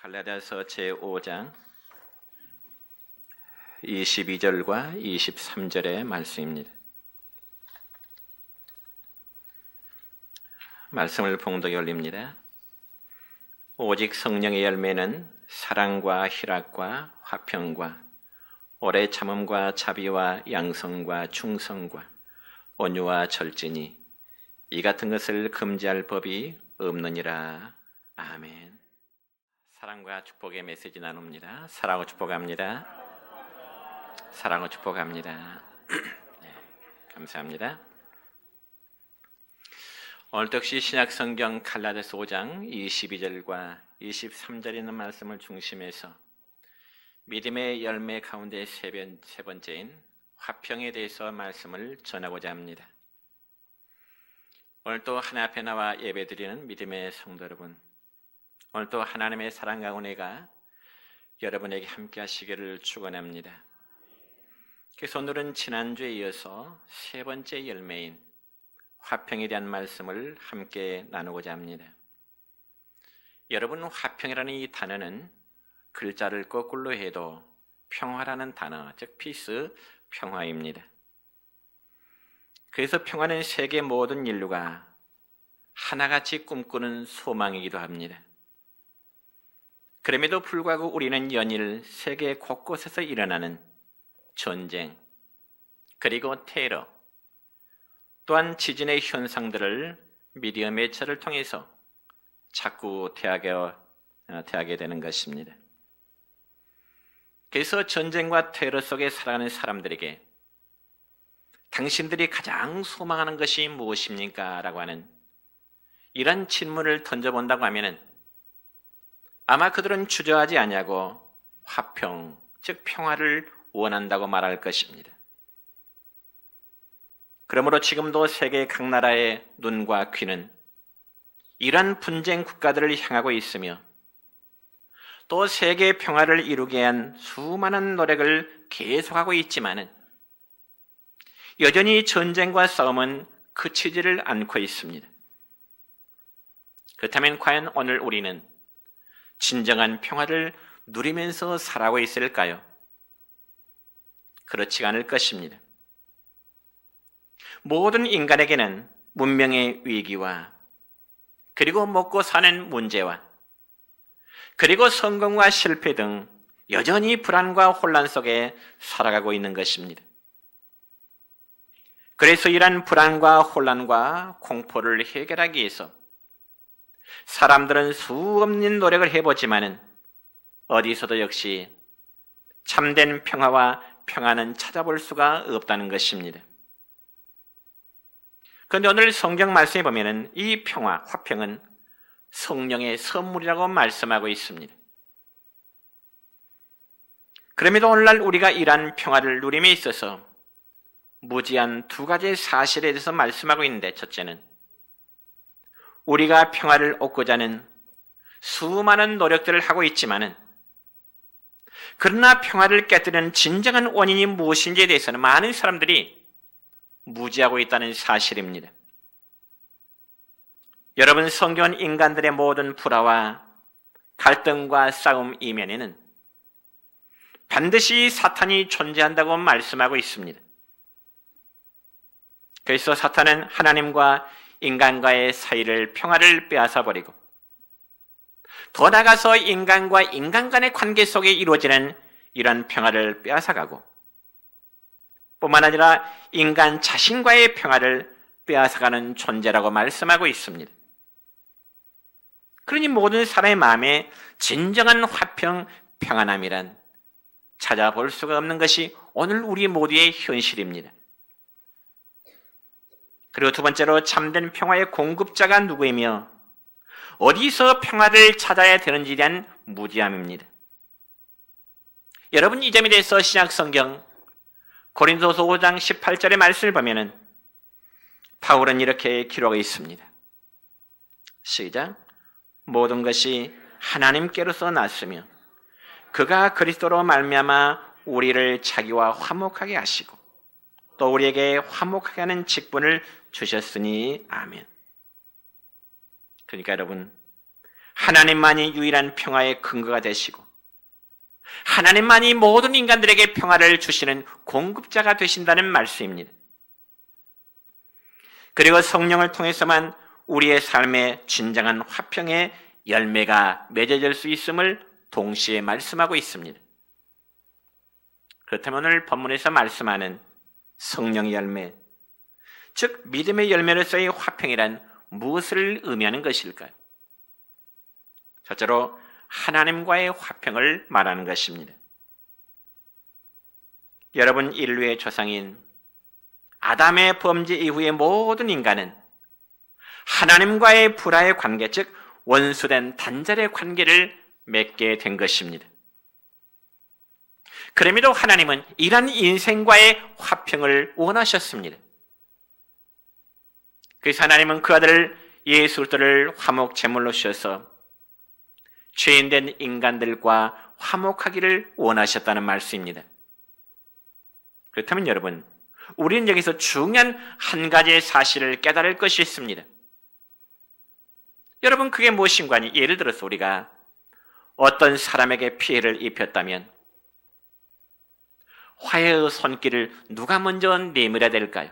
갈라디아서 제5장 22절과 23절의 말씀입니다. 말씀을 봉독해 올립니다. 오직 성령의 열매는 사랑과 희락과 화평과 오래 참음과 자비와 양성과 충성과 온유와 절제니 이 같은 것을 금지할 법이 없느니라. 아멘. 사랑과 축복의 메시지 나눕니다. 사랑하고 축복합니다. 사랑하고 축복합니다. 네, 감사합니다. 오늘 역시 신약성경 갈라디아서 5장 22절과 23절에 있는 말씀을 중심해서 믿음의 열매 가운데 세 번째인 화평에 대해서 말씀을 전하고자 합니다. 오늘 또 하나님 앞에 나와 예배드리는 믿음의 성도 여러분, 오늘 또 하나님의 사랑과 은혜가 여러분에게 함께 하시기를 축원합니다. 그래서 오늘은 지난주에 이어서 세 번째 열매인 화평에 대한 말씀을 함께 나누고자 합니다. 여러분, 화평이라는 이 단어는 글자를 거꾸로 해도 평화라는 단어, 즉 피스, 평화입니다. 그래서 평화는 세계 모든 인류가 하나같이 꿈꾸는 소망이기도 합니다. 그럼에도 불구하고 우리는 연일 세계 곳곳에서 일어나는 전쟁, 그리고 테러, 또한 지진의 현상들을 미디어 매체를 통해서 자꾸 대하게 되는 것입니다. 그래서 전쟁과 테러 속에 살아가는 사람들에게 당신들이 가장 소망하는 것이 무엇입니까? 라고 하는 이런 질문을 던져본다고 하면은 아마 그들은 주저하지 아니하고 화평, 즉 평화를 원한다고 말할 것입니다. 그러므로 지금도 세계 각 나라의 눈과 귀는 이러한 분쟁 국가들을 향하고 있으며 또 세계 평화를 이루기 위한 수많은 노력을 계속하고 있지만은 여전히 전쟁과 싸움은 그치지를 않고 있습니다. 그렇다면 과연 오늘 우리는 진정한 평화를 누리면서 살아가고 있을까요? 그렇지 않을 것입니다. 모든 인간에게는 문명의 위기와 그리고 먹고 사는 문제와 그리고 성공과 실패 등 여전히 불안과 혼란 속에 살아가고 있는 것입니다. 그래서 이러한 불안과 혼란과 공포를 해결하기 위해서 사람들은 수없는 노력을 해보지만은 어디서도 역시 참된 평화와 평안은 찾아볼 수가 없다는 것입니다. 그런데 오늘 성경 말씀에 보면은 이 평화, 화평은 성령의 선물이라고 말씀하고 있습니다. 그럼에도 오늘날 우리가 이러한 평화를 누림에 있어서 무지한 두 가지 사실에 대해서 말씀하고 있는데, 첫째는 우리가 평화를 얻고자 하는 수많은 노력들을 하고 있지만은 그러나 평화를 깨뜨리는 진정한 원인이 무엇인지에 대해서는 많은 사람들이 무지하고 있다는 사실입니다. 여러분, 성경은 인간들의 모든 불화와 갈등과 싸움 이면에는 반드시 사탄이 존재한다고 말씀하고 있습니다. 그래서 사탄은 하나님과 인간과의 사이를 평화를 빼앗아버리고 더 나아가서 인간과 인간 간의 관계 속에 이루어지는 이런 평화를 빼앗아가고 뿐만 아니라 인간 자신과의 평화를 빼앗아가는 존재라고 말씀하고 있습니다. 그러니 모든 사람의 마음에 진정한 화평, 평안함이란 찾아볼 수가 없는 것이 오늘 우리 모두의 현실입니다. 그리고 두 번째로 참된 평화의 공급자가 누구이며 어디서 평화를 찾아야 되는지에 대한 무지함입니다. 여러분, 이 점에 대해서 신약성경 고린도서 5장 18절의 말씀을 보면은 바울은 이렇게 기록하고 있습니다. 시작. 모든 것이 하나님께로서 났으며 그가 그리스도로 말미암아 우리를 자기와 화목하게 하시고 또 우리에게 화목하게 하는 직분을 주셨으니 아멘. 그러니까 여러분, 하나님만이 유일한 평화의 근거가 되시고 하나님만이 모든 인간들에게 평화를 주시는 공급자가 되신다는 말씀입니다. 그리고 성령을 통해서만 우리의 삶에 진정한 화평의 열매가 맺어질 수 있음을 동시에 말씀하고 있습니다. 그렇다면 오늘 본문에서 말씀하는 성령의 열매, 즉 믿음의 열매로서의 화평이란 무엇을 의미하는 것일까요? 첫째로 하나님과의 화평을 말하는 것입니다. 여러분, 인류의 조상인 아담의 범죄 이후의 모든 인간은 하나님과의 불화의 관계, 즉 원수된 단절의 관계를 맺게 된 것입니다. 그럼에도 하나님은 이러한 인생과의 화평을 원하셨습니다. 그래서 하나님은 그 아들 예수 그리스도를 화목 제물로 주셔서 죄인된 인간들과 화목하기를 원하셨다는 말씀입니다. 그렇다면 여러분, 우리는 여기서 중요한 한 가지의 사실을 깨달을 것이 있습니다. 여러분, 그게 무엇인가 하니, 예를 들어서 우리가 어떤 사람에게 피해를 입혔다면 화해의 손길을 누가 먼저 내밀어야 될까요?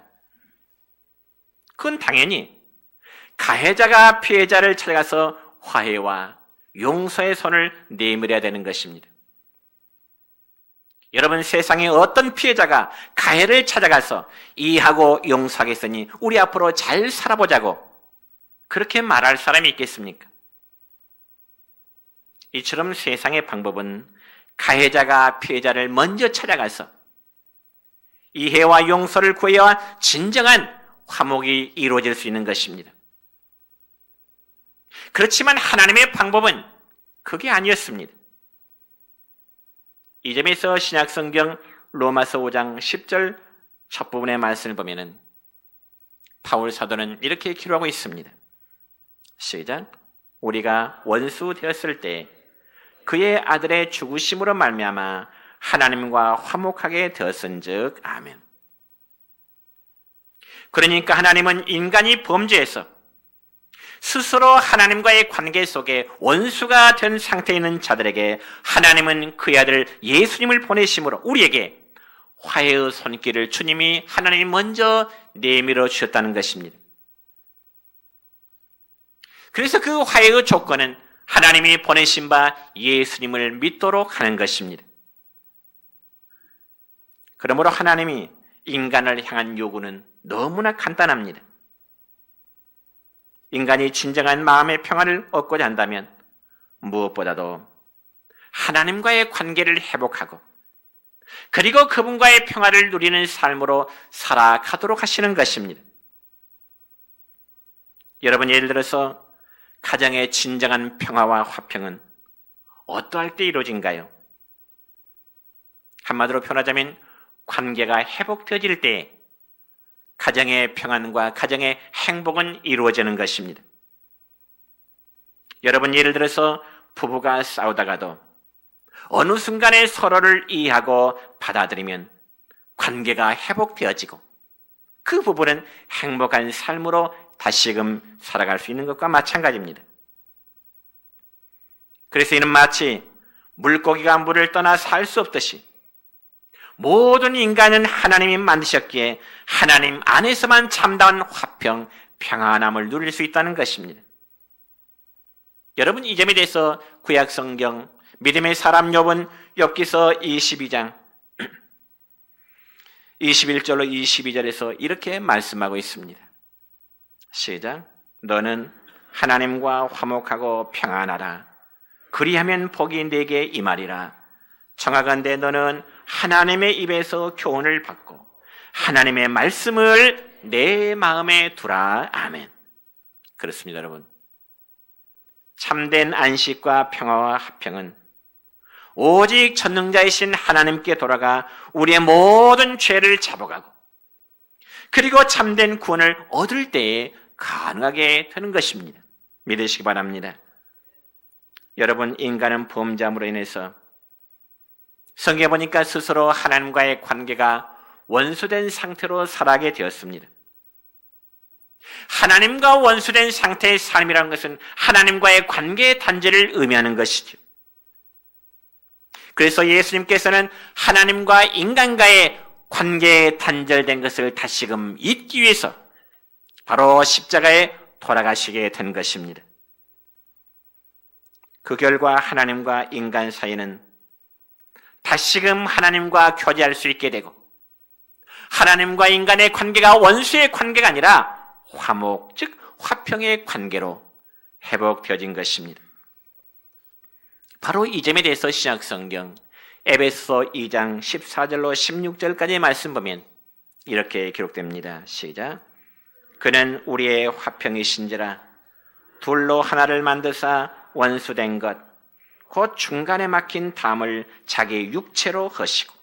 그건 당연히 가해자가 피해자를 찾아가서 화해와 용서의 손을 내밀어야 되는 것입니다. 여러분, 세상에 어떤 피해자가 가해를 찾아가서 이해하고 용서하겠으니 우리 앞으로 잘 살아보자고 그렇게 말할 사람이 있겠습니까? 이처럼 세상의 방법은 가해자가 피해자를 먼저 찾아가서 이해와 용서를 구해야 진정한 화목이 이루어질 수 있는 것입니다. 그렇지만 하나님의 방법은 그게 아니었습니다. 이 점에서 신약성경 로마서 5장 10절 첫 부분의 말씀을 보면은 바울 사도는 이렇게 기록하고 있습니다. 시작. 우리가 원수 되었을 때 그의 아들의 죽으심으로 말미암아 하나님과 화목하게 되었은즉 아멘. 그러니까 하나님은 인간이 범죄해서 스스로 하나님과의 관계 속에 원수가 된 상태에 있는 자들에게 하나님은 그의 아들 예수님을 보내심으로 우리에게 화해의 손길을 주님이 하나님이 먼저 내밀어 주셨다는 것입니다. 그래서 그 화해의 조건은 하나님이 보내신 바 예수님을 믿도록 하는 것입니다. 그러므로 하나님이 인간을 향한 요구는 너무나 간단합니다. 인간이 진정한 마음의 평화를 얻고자 한다면 무엇보다도 하나님과의 관계를 회복하고 그리고 그분과의 평화를 누리는 삶으로 살아가도록 하시는 것입니다. 여러분, 예를 들어서 가정의 진정한 평화와 화평은 어떠할 때 이루어진가요? 한마디로 표현하자면 관계가 회복되어질 때 가정의 평안과 가정의 행복은 이루어지는 것입니다. 여러분, 예를 들어서 부부가 싸우다가도 어느 순간에 서로를 이해하고 받아들이면 관계가 회복되어지고 그 부부는 행복한 삶으로 다시금 살아갈 수 있는 것과 마찬가지입니다. 그래서 이는 마치 물고기가 물을 떠나 살 수 없듯이 모든 인간은 하나님이 만드셨기에 하나님 안에서만 참다운 화평, 평안함을 누릴 수 있다는 것입니다. 여러분, 이 점에 대해서 구약성경 믿음의 사람 욥은 욥기서 22장 21절로 22절에서 이렇게 말씀하고 있습니다. 시작. 너는 하나님과 화목하고 평안하라. 그리하면 복이 네게 임하리라. 청하건대 너는 하나님의 입에서 교훈을 받고 하나님의 말씀을 내 마음에 두라. 아멘. 그렇습니다, 여러분. 참된 안식과 평화와 화평은 오직 전능자이신 하나님께 돌아가 우리의 모든 죄를 잡아가고 그리고 참된 구원을 얻을 때에 가능하게 되는 것입니다. 믿으시기 바랍니다. 여러분, 인간은 범죄함으로 인해서 성경에 보니까 스스로 하나님과의 관계가 원수된 상태로 살아가게 되었습니다. 하나님과 원수된 상태의 삶이라는 것은 하나님과의 관계의 단절을 의미하는 것이죠. 그래서 예수님께서는 하나님과 인간과의 관계에 단절된 것을 다시금 잊기 위해서 바로 십자가에 돌아가시게 된 것입니다. 그 결과 하나님과 인간 사이는 다시금 하나님과 교제할 수 있게 되고, 하나님과 인간의 관계가 원수의 관계가 아니라 화목, 즉 화평의 관계로 회복되어진 것입니다. 바로 이 점에 대해서 신약성경 에베소 2장 14절로 16절까지의 말씀 보면 이렇게 기록됩니다. 시작. 그는 우리의 화평이신지라 둘로 하나를 만드사 원수된 것 곧 중간에 막힌 담을 자기 육체로 허시고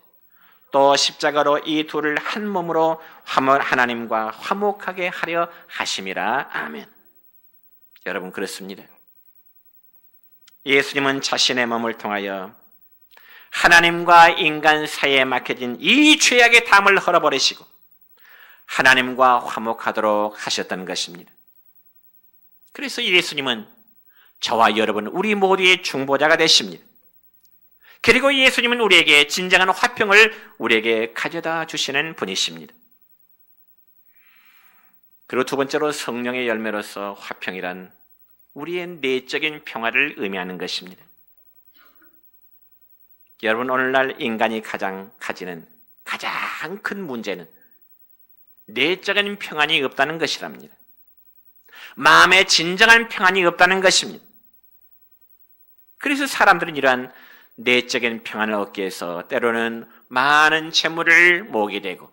또 십자가로 이 둘을 한 몸으로 하나님과 화목하게 하려 하심이라. 아멘. 여러분, 그렇습니다. 예수님은 자신의 몸을 통하여 하나님과 인간 사이에 막혀진 이 죄악의 담을 헐어버리시고 하나님과 화목하도록 하셨던 것입니다. 그래서 예수님은 저와 여러분, 우리 모두의 중보자가 되십니다. 그리고 예수님은 우리에게 진정한 화평을 우리에게 가져다 주시는 분이십니다. 그리고 두 번째로 성령의 열매로서 화평이란 우리의 내적인 평화를 의미하는 것입니다. 여러분, 오늘날 인간이 가지는 가장 큰 문제는 내적인 평안이 없다는 것이랍니다. 마음에 진정한 평안이 없다는 것입니다. 그래서 사람들은 이러한 내적인 평안을 얻기 위해서 때로는 많은 재물을 모으게 되고,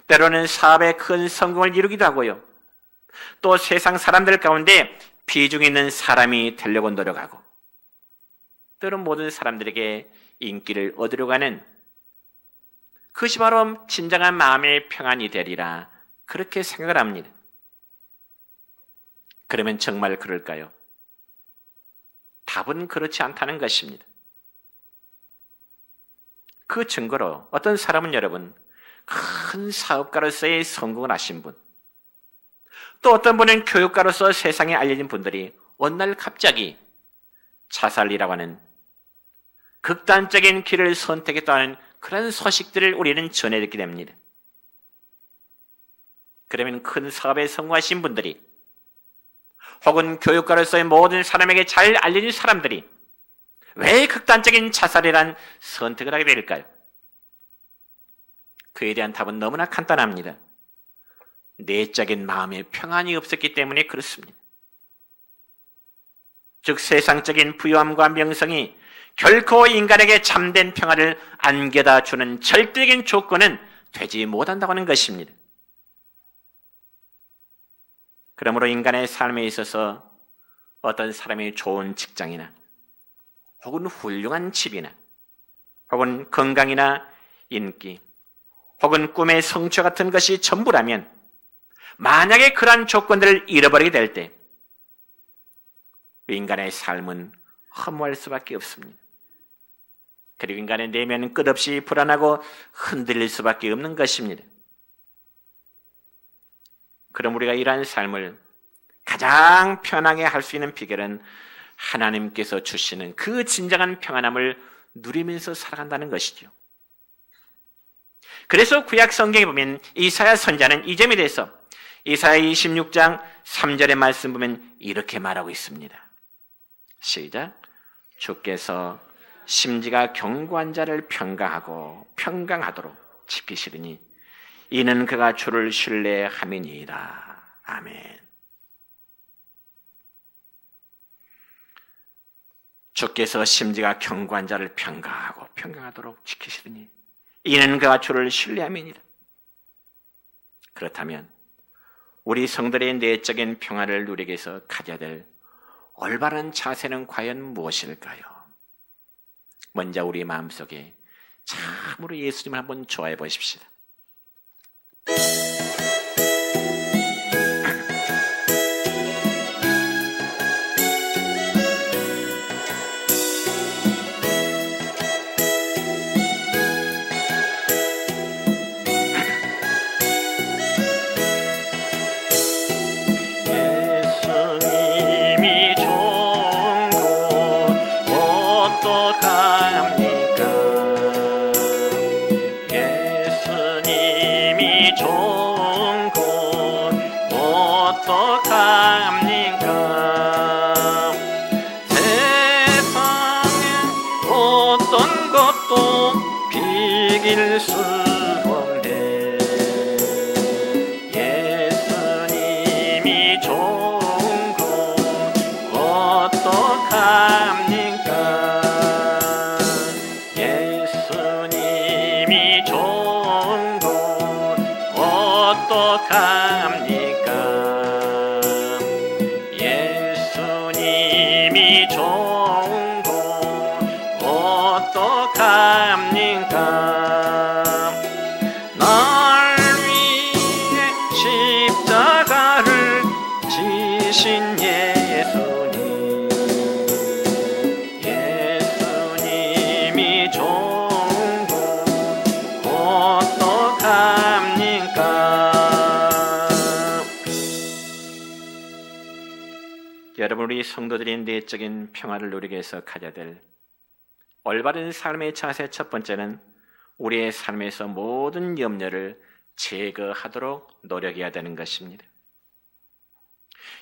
때로는 사업에 큰 성공을 이루기도 하고요. 또 세상 사람들 가운데 비중 있는 사람이 되려고 노력하고, 때로는 모든 사람들에게 인기를 얻으려고 하는, 그것이 바로 진정한 마음의 평안이 되리라 그렇게 생각을 합니다. 그러면 정말 그럴까요? 답은 그렇지 않다는 것입니다. 그 증거로 어떤 사람은 여러분, 큰 사업가로서의 성공을 하신 분, 또 어떤 분은 교육가로서 세상에 알려진 분들이 어느 날 갑자기 자살이라고 하는 극단적인 길을 선택했다는 그런 소식들을 우리는 전해 듣게 됩니다. 그러면 큰 사업에 성공하신 분들이, 혹은 교육가로서의 모든 사람에게 잘 알려진 사람들이 왜 극단적인 자살이란 선택을 하게 될까요? 그에 대한 답은 너무나 간단합니다. 내적인 마음의 평안이 없었기 때문에 그렇습니다. 즉 세상적인 부유함과 명성이 결코 인간에게 참된 평안을 안겨다 주는 절대적인 조건은 되지 못한다고 하는 것입니다. 그러므로 인간의 삶에 있어서 어떤 사람이 좋은 직장이나 혹은 훌륭한 집이나 혹은 건강이나 인기 혹은 꿈의 성취 같은 것이 전부라면, 만약에 그러한 조건들을 잃어버리게 될 때 인간의 삶은 허무할 수밖에 없습니다. 그리고 인간의 내면은 끝없이 불안하고 흔들릴 수밖에 없는 것입니다. 그럼 우리가 이러한 삶을 가장 편하게 할 수 있는 비결은 하나님께서 주시는 그 진정한 평안함을 누리면서 살아간다는 것이죠. 그래서 구약 성경에 보면 이사야 선지자는 이 점에 대해서 이사야 26장 3절의 말씀 보면 이렇게 말하고 있습니다. 시작. 주께서 심지가 견고한 자를 평강하도록 지키시리니 이는 그가 주를 신뢰함이니이다. 아멘. 주께서 심지가 견고한 자를 평강하도록 지키시리니 이는 그가 주를 신뢰함이니이다. 그렇다면 우리 성들의 내적인 평화를 누리기 위해서 가져야 될 올바른 자세는 과연 무엇일까요? 먼저 우리 마음속에 참으로 예수님을 한번 좋아해 보십시다. 어떡합니까? 세상에 어떤 것도 비길 수 없네. 예수님이 좋은 것 어떡합니까? 예수님이 좋은 것 어떡합니까? 예수님이 좋은 것 어떡합니까? 날 위해 십자가를 지신 예수님, 예수님이 좋은 것 어떡합니까? 여러분, 우리 성도들이 내적인 평화를 누리기 위해서 가져야 될 올바른 삶의 자세 첫 번째는 우리의 삶에서 모든 염려를 제거하도록 노력해야 되는 것입니다.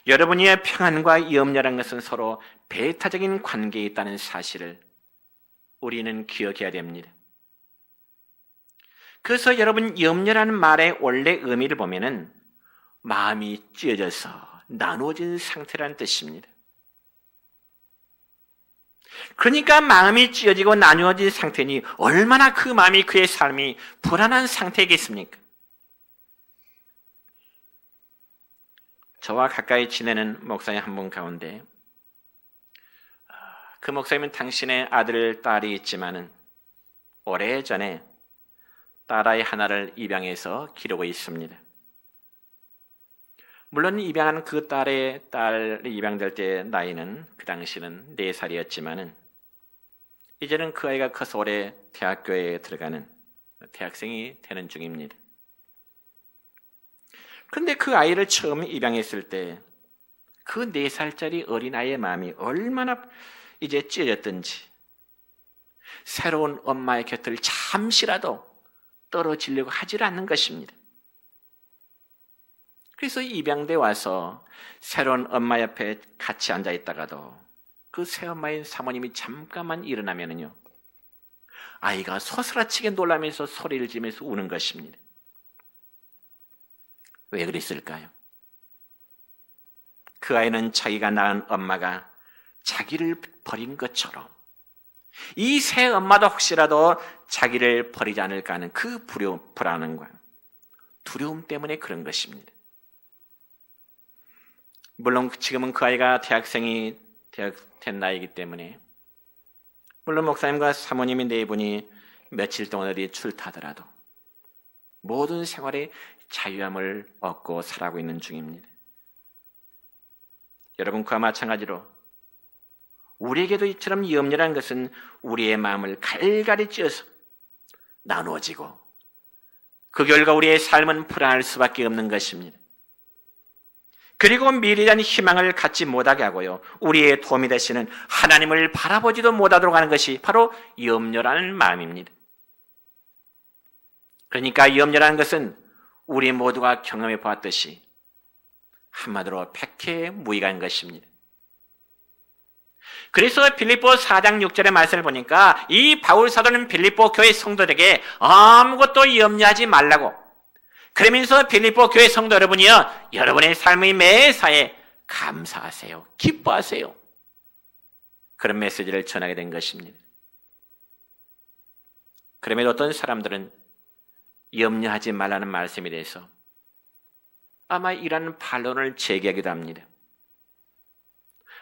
여러분의 평안과 염려란 것은 서로 배타적인 관계에 있다는 사실을 우리는 기억해야 됩니다. 그래서 여러분, 염려라는 말의 원래 의미를 보면은 마음이 찢어져서 나누어진 상태라는 뜻입니다. 그러니까 마음이 찢어지고 나누어진 상태니 얼마나 그 마음이, 그의 삶이 불안한 상태이겠습니까? 저와 가까이 지내는 목사님 한 분 가운데 그 목사님은 당신의 아들, 딸이 있지만은 오래전에 딸아이 하나를 입양해서 기르고 있습니다. 물론 입양한 그 딸이 입양될 때 나이는 그 당시는 4살이었지만은 이제는 그 아이가 커서 올해 대학교에 들어가는 대학생이 되는 중입니다. 그런데 그 아이를 처음 입양했을 때 그 4살짜리 어린아이의 마음이 얼마나 이제 찢어졌던지, 새로운 엄마의 곁을 잠시라도 떨어지려고 하질 않는 것입니다. 그래서 입양돼 와서 새로운 엄마 옆에 같이 앉아 있다가도 그 새엄마인 사모님이 잠깐만 일어나면은요, 아이가 소스라치게 놀라면서 소리를 지면서 우는 것입니다. 왜 그랬을까요? 그 아이는 자기가 낳은 엄마가 자기를 버린 것처럼 이 새 엄마도 혹시라도 자기를 버리지 않을까 하는 그 불안함과 두려움 때문에 그런 것입니다. 물론 지금은 그 아이가 대학생이 된 나이이기 때문에 물론 목사님과 사모님이 네 분이 며칠 동안 어디 출타하더라도 모든 생활에 자유함을 얻고 살아가고 있는 중입니다. 여러분, 그와 마찬가지로 우리에게도 이처럼 염려라는 것은 우리의 마음을 갈갈이 찧어서 나누어지고 그 결과 우리의 삶은 불안할 수밖에 없는 것입니다. 그리고 미래에 대한 희망을 갖지 못하게 하고요, 우리의 도움이 되시는 하나님을 바라보지도 못하도록 하는 것이 바로 염려라는 마음입니다. 그러니까 염려라는 것은 우리 모두가 경험해 보았듯이 한마디로 백해무익한 것입니다. 그래서 빌립보 4장 6절의 말씀을 보니까 이 바울 사도는 빌립보 교회 성도들에게 아무것도 염려하지 말라고, 그러면서 빌립보 교회 성도 여러분이요, 여러분의 삶의 매사에 감사하세요, 기뻐하세요, 그런 메시지를 전하게 된 것입니다. 그럼에도 어떤 사람들은 염려하지 말라는 말씀에 대해서 아마 이런 반론을 제기하기도 합니다.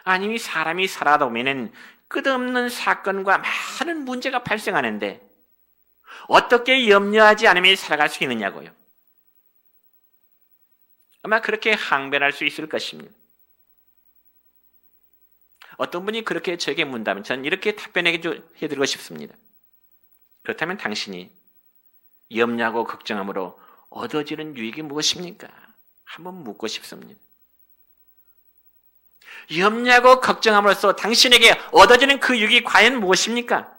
아니, 사람이 살아다 보면은 끝없는 사건과 많은 문제가 발생하는데 어떻게 염려하지 않으며 살아갈 수 있느냐고요. 아마 그렇게 항변할 수 있을 것입니다. 어떤 분이 그렇게 저에게 묻는다면 저는 이렇게 답변해드리고 싶습니다. 그렇다면 당신이 염려하고 걱정함으로 얻어지는 유익이 무엇입니까? 한번 묻고 싶습니다. 염려하고 걱정함으로써 당신에게 얻어지는 그 유익이 과연 무엇입니까?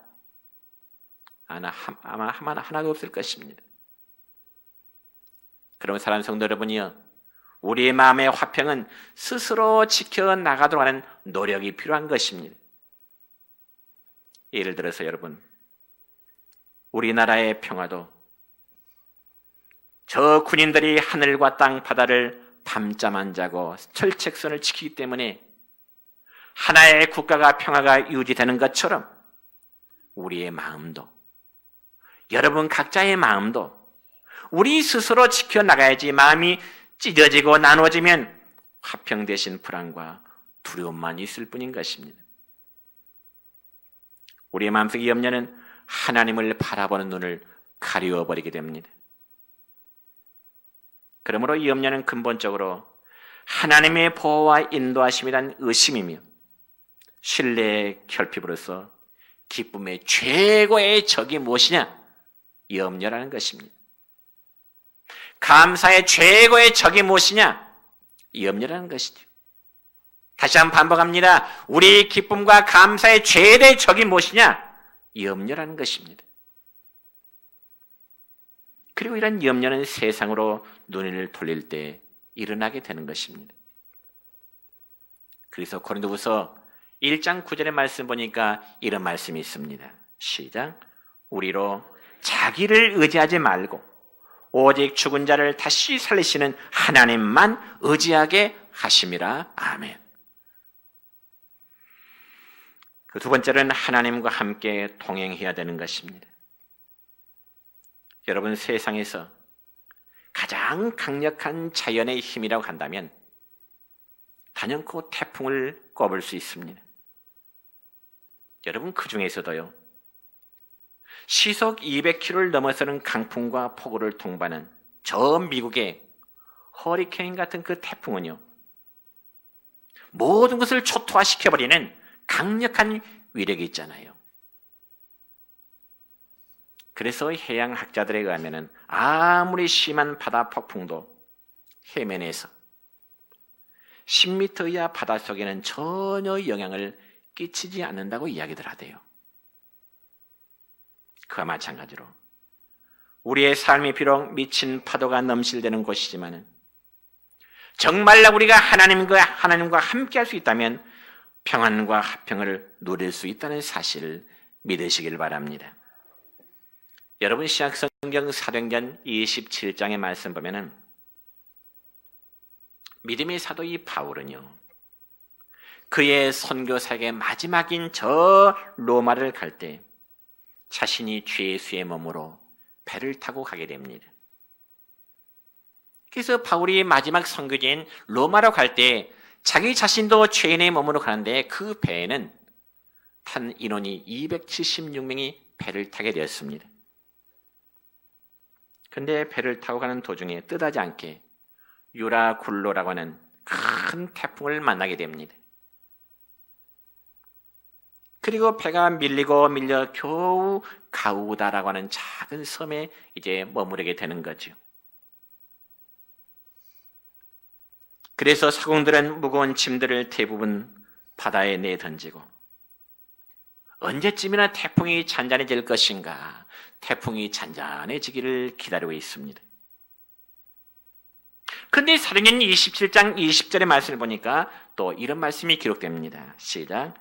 아마 하나도 없을 것입니다. 그러면 사랑하는 성도 여러분이요, 우리의 마음의 화평은 스스로 지켜나가도록 하는 노력이 필요한 것입니다. 예를 들어서 여러분, 우리나라의 평화도 저 군인들이 하늘과 땅 바다를 밤잠 안 자고 철책선을 지키기 때문에 하나의 국가가 평화가 유지되는 것처럼 우리의 마음도, 여러분 각자의 마음도 우리 스스로 지켜나가야지. 마음이 찢어지고 나눠지면 화평 대신 불안과 두려움만 있을 뿐인 것입니다. 우리의 마음속의 염려는 하나님을 바라보는 눈을 가리워버리게 됩니다. 그러므로 이 염려는 근본적으로 하나님의 보호와 인도하심이란 의심이며 신뢰의 결핍으로서 기쁨의 최고의 적이 무엇이냐? 염려라는 것입니다. 감사의 최고의 적이 무엇이냐? 염려라는 것이죠. 다시 한번 반복합니다. 우리 기쁨과 감사의 최대의 적이 무엇이냐? 염려라는 것입니다. 그리고 이런 염려는 세상으로 눈을 돌릴 때 일어나게 되는 것입니다. 그래서 고린도후서 1장 9절의 말씀 보니까 이런 말씀이 있습니다. 시작. 우리로 자기를 의지하지 말고 오직 죽은 자를 다시 살리시는 하나님만 의지하게 하심이라. 아멘. 그 두 번째는 하나님과 함께 동행해야 되는 것입니다. 여러분, 세상에서 가장 강력한 자연의 힘이라고 한다면 단연코 태풍을 꼽을 수 있습니다. 여러분, 그 중에서도요, 시속 200km를 넘어서는 강풍과 폭우를 동반한 저 미국의 허리케인 같은 그 태풍은요, 모든 것을 초토화시켜버리는 강력한 위력이 있잖아요. 그래서 해양학자들에 의하면 아무리 심한 바다 폭풍도 해면에서 10m 이하 바닷속에는 전혀 영향을 끼치지 않는다고 이야기들 하대요. 그와 마찬가지로 우리의 삶이 비록 미친 파도가 넘실대는 곳이지만 정말로 우리가 하나님과 함께 할 수 있다면 평안과 화평을 누릴 수 있다는 사실을 믿으시길 바랍니다. 여러분, 신약성경 사도행전 27장의 말씀 보면은 믿음의 사도 이 바울은요, 그의 선교사의 마지막인 저 로마를 갈 때 자신이 죄수의 몸으로 배를 타고 가게 됩니다. 그래서 바울이 마지막 선교지인 로마로 갈 때 자기 자신도 죄인의 몸으로 가는데 그 배에는 탄 인원이 276명이 배를 타게 되었습니다. 그런데 배를 타고 가는 도중에 뜻하지 않게 유라굴로라고 하는 큰 태풍을 만나게 됩니다. 그리고 배가 밀려 겨우 가우다라고 하는 작은 섬에 이제 머무르게 되는 거죠. 그래서 사공들은 무거운 짐들을 대부분 바다에 내던지고 언제쯤이나 태풍이 잔잔해질 것인가, 태풍이 잔잔해지기를 기다리고 있습니다. 그런데 사도행전 27장 20절의 말씀을 보니까 또 이런 말씀이 기록됩니다. 시작.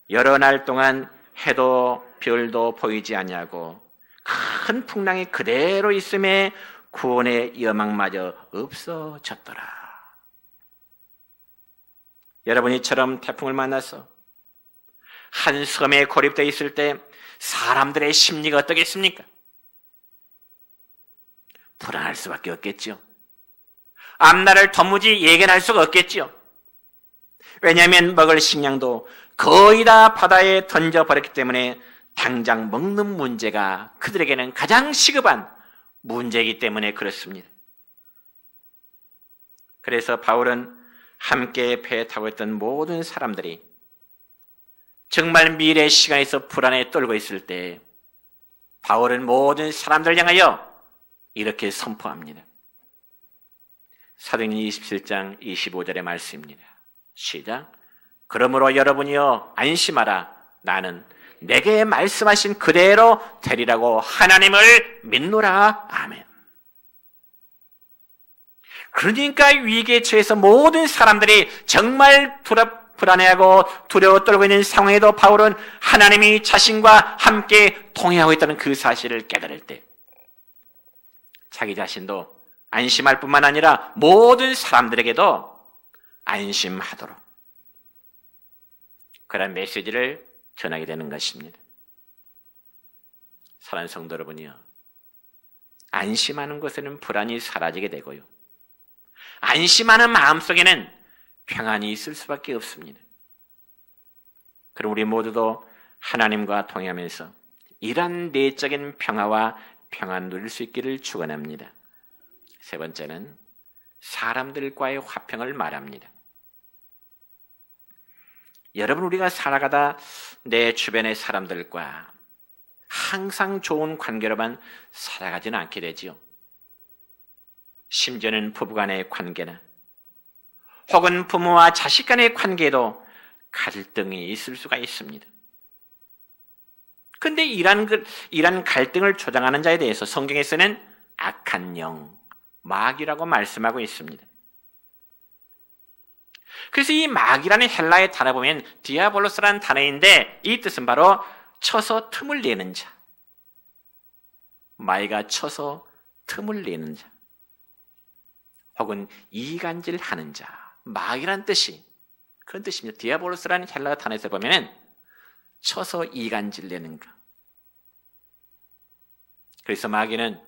여러 날 동안 해도 별도 보이지 아니하고 큰 풍랑이 그대로 있음에 구원의 여망마저 없어졌더라. 여러분, 이처럼 태풍을 만나서 한 섬에 고립되어 있을 때 사람들의 심리가 어떻겠습니까? 불안할 수밖에 없겠죠. 앞날을 도무지 예견할 수가 없겠죠. 왜냐하면 먹을 식량도 거의 다 바다에 던져버렸기 때문에 당장 먹는 문제가 그들에게는 가장 시급한 문제이기 때문에 그렇습니다. 그래서 바울은 함께 배에 타고 있던 모든 사람들이 정말 미래 시간에서 불안에 떨고 있을 때 바울은 모든 사람들을 향하여 이렇게 선포합니다. 사도행전 27장 25절의 말씀입니다. 시작. 그러므로 여러분이여 안심하라. 나는 내게 말씀하신 그대로 되리라고 하나님을 믿노라. 아멘. 그러니까 위기에 처해서 모든 사람들이 정말 불안해하고 두려워 떨고 있는 상황에도 바울은 하나님이 자신과 함께 동행하고 있다는 그 사실을 깨달을 때 자기 자신도 안심할 뿐만 아니라 모든 사람들에게도 안심하도록 그런 메시지를 전하게 되는 것입니다. 사랑하는 성도 여러분이요, 안심하는 것에는 불안이 사라지게 되고요, 안심하는 마음속에는 평안이 있을 수밖에 없습니다. 그럼 우리 모두도 하나님과 동행하면서 이러한 내적인 평화와 평안 누릴 수 있기를 축원합니다. 세 번째는 사람들과의 화평을 말합니다. 여러분, 우리가 살아가다 내 주변의 사람들과 항상 좋은 관계로만 살아가지는 않게 되지요. 심지어는 부부간의 관계나 혹은 부모와 자식 간의 관계에도 갈등이 있을 수가 있습니다. 그런데 이런 갈등을 조장하는 자에 대해서 성경에서는 악한 영, 마귀라고 말씀하고 있습니다. 그래서 이 마귀라는 헬라의 단어 보면 디아볼로스라는 단어인데 이 뜻은 바로 쳐서 틈을 내는 자, 마귀가 쳐서 틈을 내는 자, 혹은 이간질하는 자, 마귀란 뜻이 그런 뜻입니다. 디아볼로스라는 헬라 단어에서 보면 쳐서 이간질 내는 것. 그래서 마귀는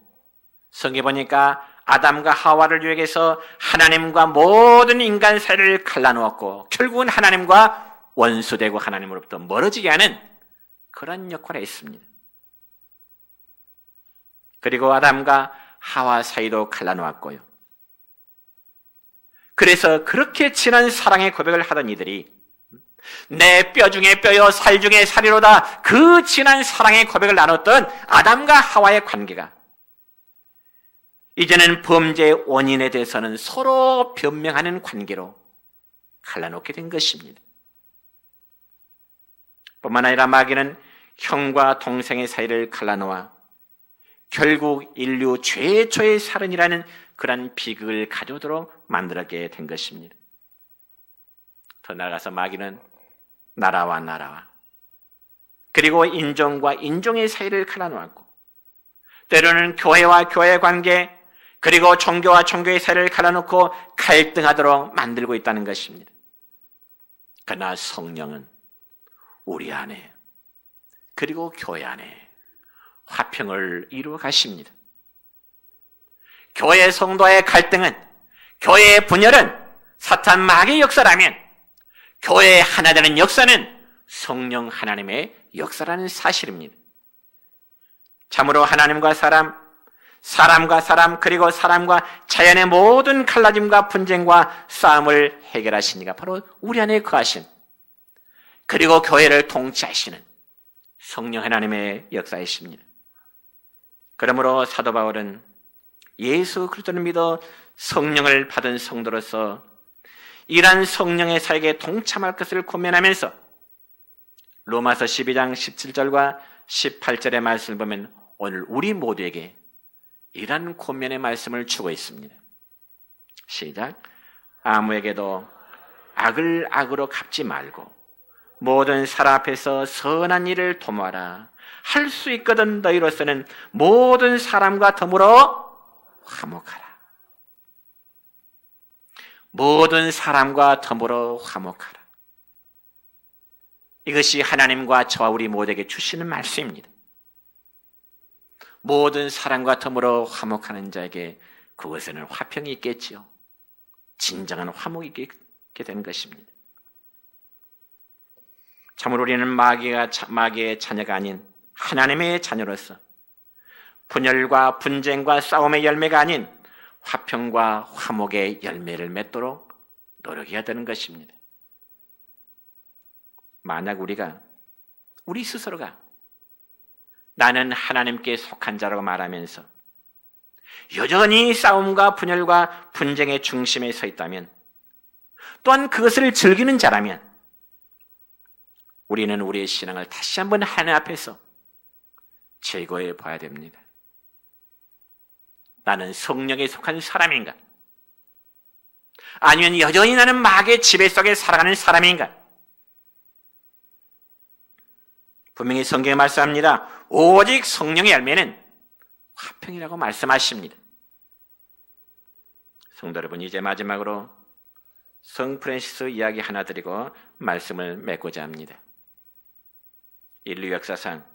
성경에 보니까 아담과 하와를 유혹해서 하나님과 모든 인간 사이를 갈라놓았고 결국은 하나님과 원수되고 하나님으로부터 멀어지게 하는 그런 역할을 했습니다. 그리고 아담과 하와 사이도 갈라놓았고요. 그래서 그렇게 진한 사랑의 고백을 하던 이들이 내 뼈 중에 뼈요 살 중에 살이로다, 그 진한 사랑의 고백을 나눴던 아담과 하와의 관계가 이제는 범죄의 원인에 대해서는 서로 변명하는 관계로 갈라놓게 된 것입니다. 뿐만 아니라 마귀는 형과 동생의 사이를 갈라놓아 결국 인류 최초의 살인이라는 그런 비극을 가져오도록 만들게 된 것입니다. 더 나아가서 마귀는 나라와 나라와 그리고 인종과 인종의 사이를 갈라놓았고 때로는 교회와 교회의 관계 그리고 종교와 종교의 사이를 갈라놓고 갈등하도록 만들고 있다는 것입니다. 그러나 성령은 우리 안에 그리고 교회 안에 화평을 이루어 가십니다. 교회 성도의 갈등은, 교회의 분열은 사탄 마귀의 역사라면 교회의 하나 되는 역사는 성령 하나님의 역사라는 사실입니다. 참으로 하나님과 사람, 사람과 사람, 그리고 사람과 자연의 모든 갈라짐과 분쟁과 싸움을 해결하신 이가 바로 우리 안에 거하신, 그리고 교회를 통치하시는 성령 하나님의 역사이십니다. 그러므로 사도 바울은 예수 그리스도를 믿어 성령을 받은 성도로서 이러한 성령의 사역에 동참할 것을 권면하면서 로마서 12장 17절과 18절의 말씀을 보면 오늘 우리 모두에게 이러한 권면의 말씀을 주고 있습니다. 시작. 아무에게도 악을 악으로 갚지 말고 모든 사람 앞에서 선한 일을 도모하라. 할 수 있거든 너희로서는 모든 사람과 더불어 화목하라. 모든 사람과 더불어 화목하라. 이것이 하나님과 저와 우리 모두에게 주시는 말씀입니다. 모든 사람과 더불어 화목하는 자에게 그것에는 화평이 있겠지요. 진정한 화목이 있게 되는 것입니다. 참으로 우리는 마귀의 자녀가 아닌 하나님의 자녀로서 분열과 분쟁과 싸움의 열매가 아닌 화평과 화목의 열매를 맺도록 노력해야 되는 것입니다. 만약 우리 스스로가 나는 하나님께 속한 자라고 말하면서 여전히 싸움과 분열과 분쟁의 중심에 서 있다면, 또한 그것을 즐기는 자라면 우리는 우리의 신앙을 다시 한번 하나님 앞에서 재고해 봐야 됩니다. 나는 성령에 속한 사람인가? 아니면 여전히 나는 마귀의 지배 속에 살아가는 사람인가? 분명히 성경에 말씀합니다. 오직 성령의 열매는 화평이라고 말씀하십니다. 성도 여러분, 이제 마지막으로 성 프란시스 이야기 하나 드리고 말씀을 맺고자 합니다. 인류 역사상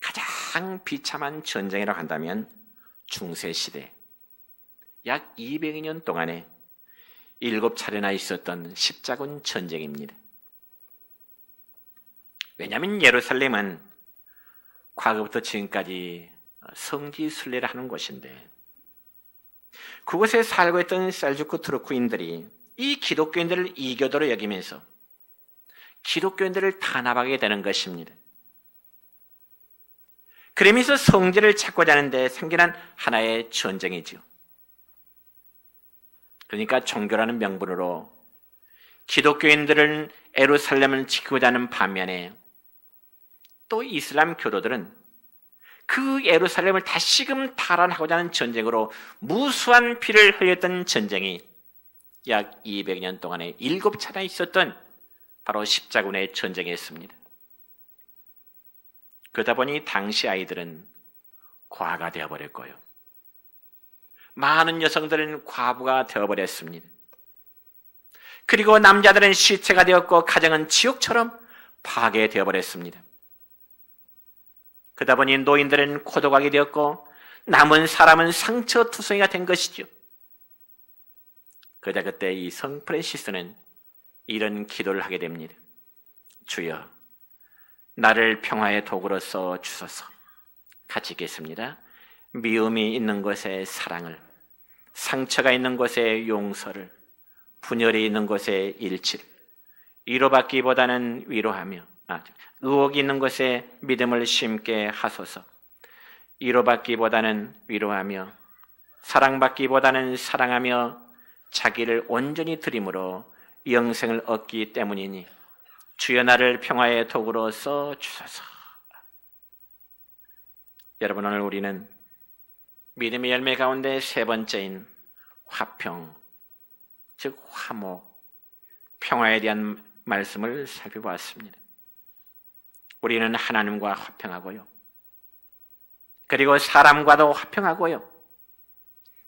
가장 비참한 전쟁이라고 한다면 중세시대 약 200년 동안에 7차례나 있었던 십자군 전쟁입니다. 왜냐하면 예루살렘은 과거부터 지금까지 성지 순례를 하는 곳인데 그곳에 살고 있던 셀주크 투르크인들이 이 기독교인들을 이교도로 여기면서 기독교인들을 탄압하게 되는 것입니다. 그러면서 성지를 찾고자 하는데 생겨난 하나의 전쟁이지요. 그러니까 종교라는 명분으로 기독교인들은 예루살렘을 지키고자 하는 반면에 또 이슬람 교도들은 그 예루살렘을 다시금 탈환하고자 하는 전쟁으로 무수한 피를 흘렸던 전쟁이 약 200년 동안에 7차례 있었던 바로 십자군의 전쟁이었습니다. 그러다 보니 당시 아이들은 과가 되어버렸고요. 많은 여성들은 과부가 되어버렸습니다. 그리고 남자들은 시체가 되었고 가정은 지옥처럼 파괴되어버렸습니다. 그러다 보니 노인들은 고독하게 되었고 남은 사람은 상처투성이가 된 것이죠. 그러자 그때 이 성 프란시스는 이런 기도를 하게 됩니다. 주여, 나를 평화의 도구로서 주소서. 같이 읽겠습니다. 미움이 있는 곳에 사랑을, 상처가 있는 곳에 용서를, 분열이 있는 곳에 일치를, 위로받기보다는 위로하며, 의혹이 있는 곳에 믿음을 심게 하소서. 위로받기보다는 위로하며, 사랑받기보다는 사랑하며, 자기를 온전히 드림으로 영생을 얻기 때문이니 주여 나를 평화의 도구로 써 주소서. 여러분, 오늘 우리는 믿음의 열매 가운데 세 번째인 화평, 즉 화목, 평화에 대한 말씀을 살펴보았습니다. 우리는 하나님과 화평하고요, 그리고 사람과도 화평하고요,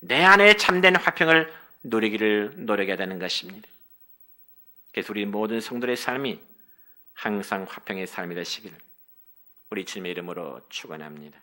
내 안에 참된 화평을 누리기를 노력해야 되는 것입니다. 그래서 우리 모든 성도의 삶이 항상 화평의 삶이 되시기를 우리 주님의 이름으로 축원합니다.